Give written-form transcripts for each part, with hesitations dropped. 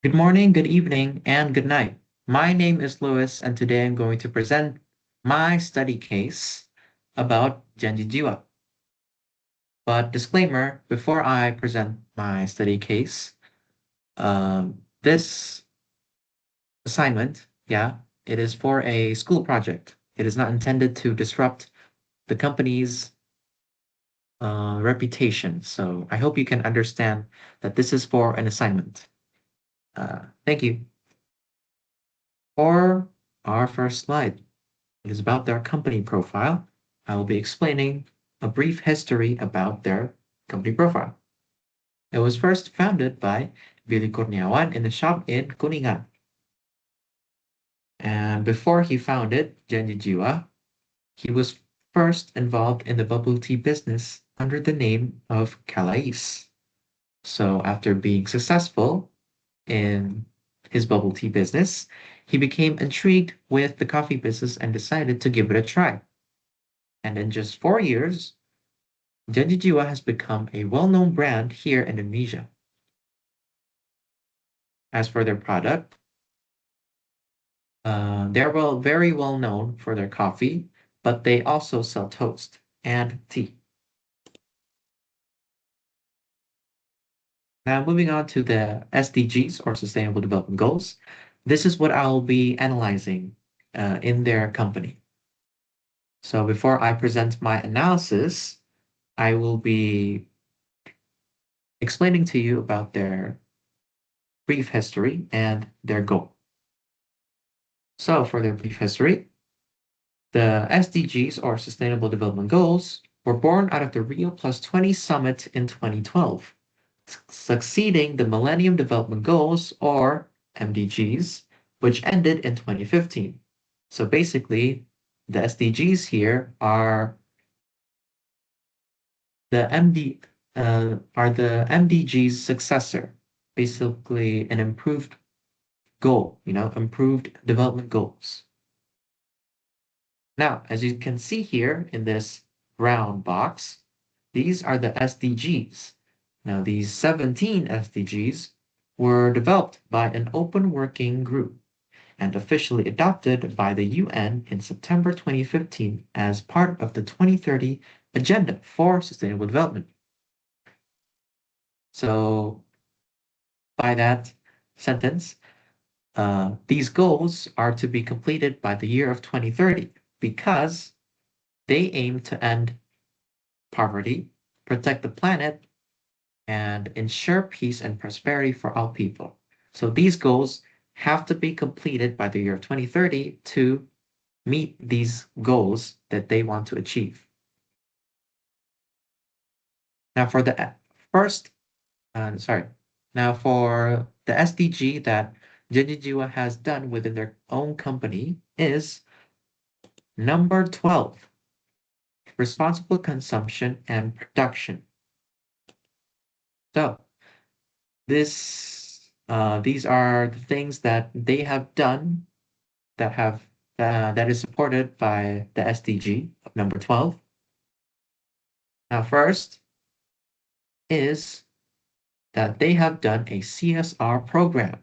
Good morning, good evening, and good night. My name is Louis, and today I'm going to present my study case about Janji Jiwa. But disclaimer, before I present my study case, this assignment, yeah, it is for a school project. It is not intended to disrupt the company's reputation. So I hope you can understand that this is for an assignment. Thank you. For our first slide. It is about their company profile. I will be explaining a brief history about their company profile. It was first founded by Billy Kurniawan in a shop in Kuningan. And before he founded Janji Jiwa, he was first involved in the bubble tea business under the name of Calais. So after being successful in his bubble tea business, he became intrigued with the coffee business and decided to give it a try. And in just 4 years, Janji Jiwa has become a well-known brand here in Indonesia. As for their product, they're very well known for their coffee, but they also sell toast and tea. Now, moving on to the SDGs or Sustainable Development Goals, this is what I'll be analyzing in their company. So before I present my analysis, I will be explaining to you about their brief history and their goal. So for their brief history, the SDGs, or Sustainable Development Goals, were born out of the Rio Plus 20 Summit in 2012, succeeding the Millennium Development Goals, or MDGs, which ended in 2015. So basically, the SDGs here are the MDG's successor, basically an improved goal, improved development goals. Now, as you can see here in this round box, these are the SDGs. Now, these 17 SDGs were developed by an open working group and officially adopted by the UN in September 2015 as part of the 2030 Agenda for Sustainable Development. So, by that sentence, these goals are to be completed by the year of 2030 because they aim to end poverty, protect the planet, and ensure peace and prosperity for all people. So these goals have to be completed by the year of 2030 to meet these goals that they want to achieve. Now for the first, sorry, now for the SDG that Janji Jiwa has done within their own company is number 12, responsible consumption and production. So these are the things that they have done that is supported by the SDG of number 12. Now, first is that they have done a CSR program.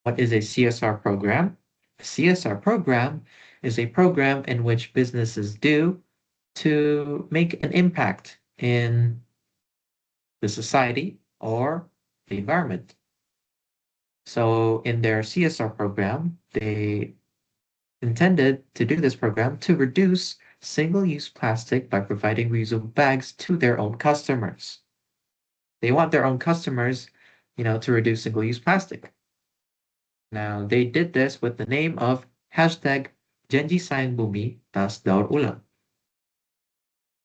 What is a CSR program? A CSR program is a program in which businesses do to make an impact in the society or the environment. So in their CSR program, they intended to do this program to reduce single-use plastic by providing reusable bags to their own customers. They want their own customers, to reduce single-use plastic. Now, they did this with the name of hashtag Janji Sayang Bumi Tas Daur Ulang.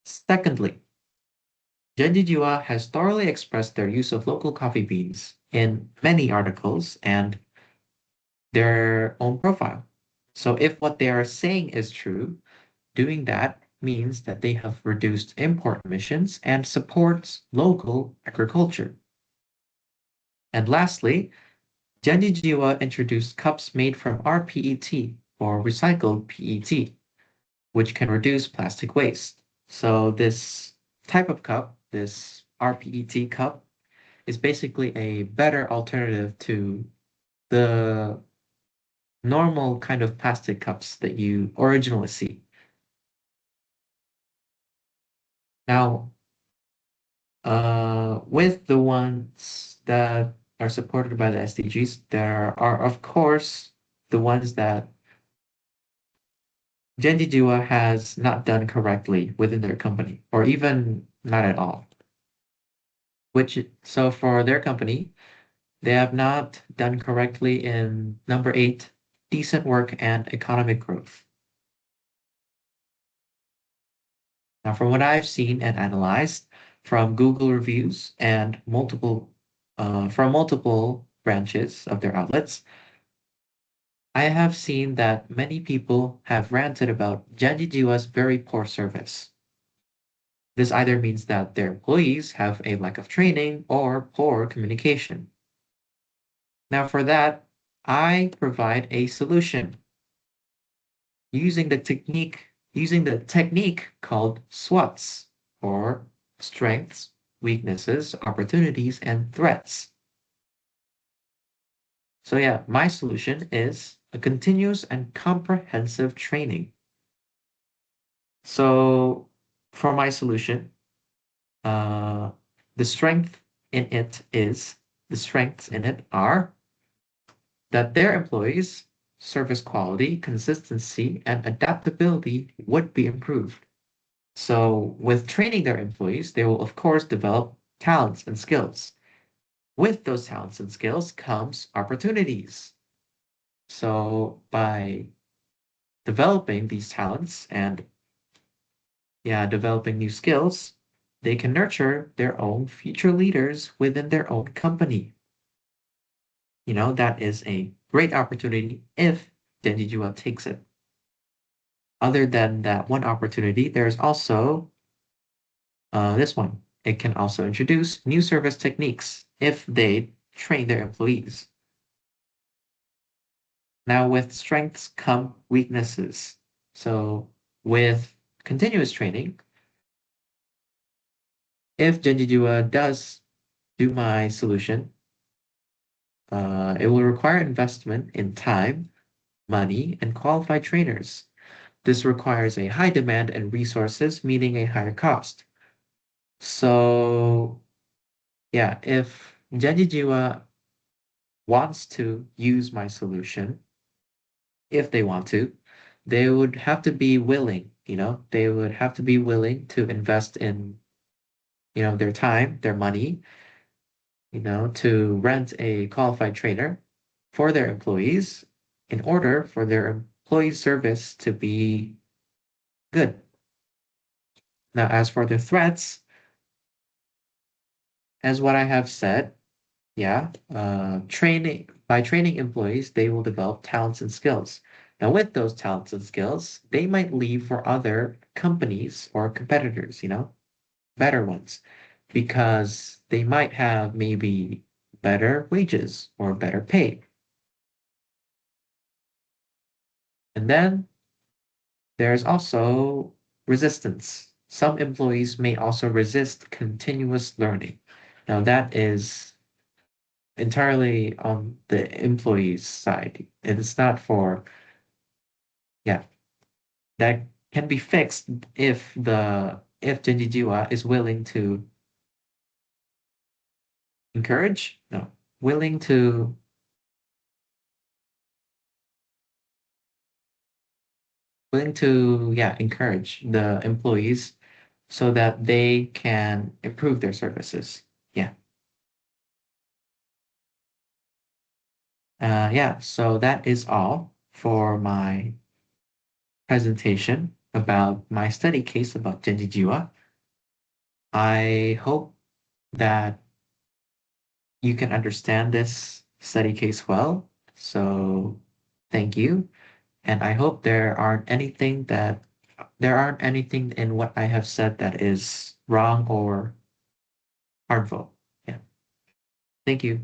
Secondly, Janji Jiwa has thoroughly expressed their use of local coffee beans in many articles and their own profile. So if what they are saying is true, doing that means that they have reduced import emissions and supports local agriculture. And lastly, Janji Jiwa introduced cups made from rPET or recycled PET, which can reduce plastic waste. So this type of cup, this rPET cup, is basically a better alternative to the normal kind of plastic cups that you originally see. Now, with the ones that are supported by the SDGs, there are, of course, the ones that Janji Jiwa has not done correctly within their company, or even not at all. So for their company, they have not done correctly in number 8, decent work and economic growth. Now, from what I've seen and analyzed from Google reviews and from multiple branches of their outlets, I have seen that many people have ranted about Janji Jiwa's very poor service. This either means that their employees have a lack of training or poor communication. Now, for that, I provide a solution using the technique called SWOTs, or strengths, weaknesses, opportunities, and threats. So yeah, my solution is a continuous and comprehensive training. So for my solution, uh, the strength in it is the strengths in it are that their employees' service quality, consistency, and adaptability would be improved. So with training their employees, they will of course develop talents and skills. With those talents and skills comes opportunities. So by developing these talents and developing new skills, they can nurture their own future leaders within their own company. That is a great opportunity if Denji Jua takes it. Other than that one opportunity, there's also this one. It can also introduce new service techniques if they train their employees. Now, with strengths come weaknesses. So, with continuous training, if Genji Jiwa does do my solution, it will require investment in time, money, and qualified trainers. This requires a high demand and resources, meaning a higher cost. So, yeah, if Genji Jiwa wants to use my solution, if they want to, they would have to be willing, they would have to be willing to invest in, their time, their money, to rent a qualified trainer for their employees in order for their employee service to be good. Now, as for the threats, as what I have said, by training employees, they will develop talents and skills. Now, with those talents and skills, they might leave for other companies or competitors, better ones, because they might have maybe better wages or better pay. And then there's also resistance. Some employees may also resist continuous learning. Now, that is entirely on the employee's side. It is not for, yeah, that can be fixed if Genji Jiwa is willing to encourage, no, willing to encourage the employees so that they can improve their services. Yeah. So that is all for my presentation about my study case about Genji Jiwa. I hope that you can understand this study case well. So thank you. And I hope there aren't anything in what I have said that is wrong or harmful. Yeah. Thank you.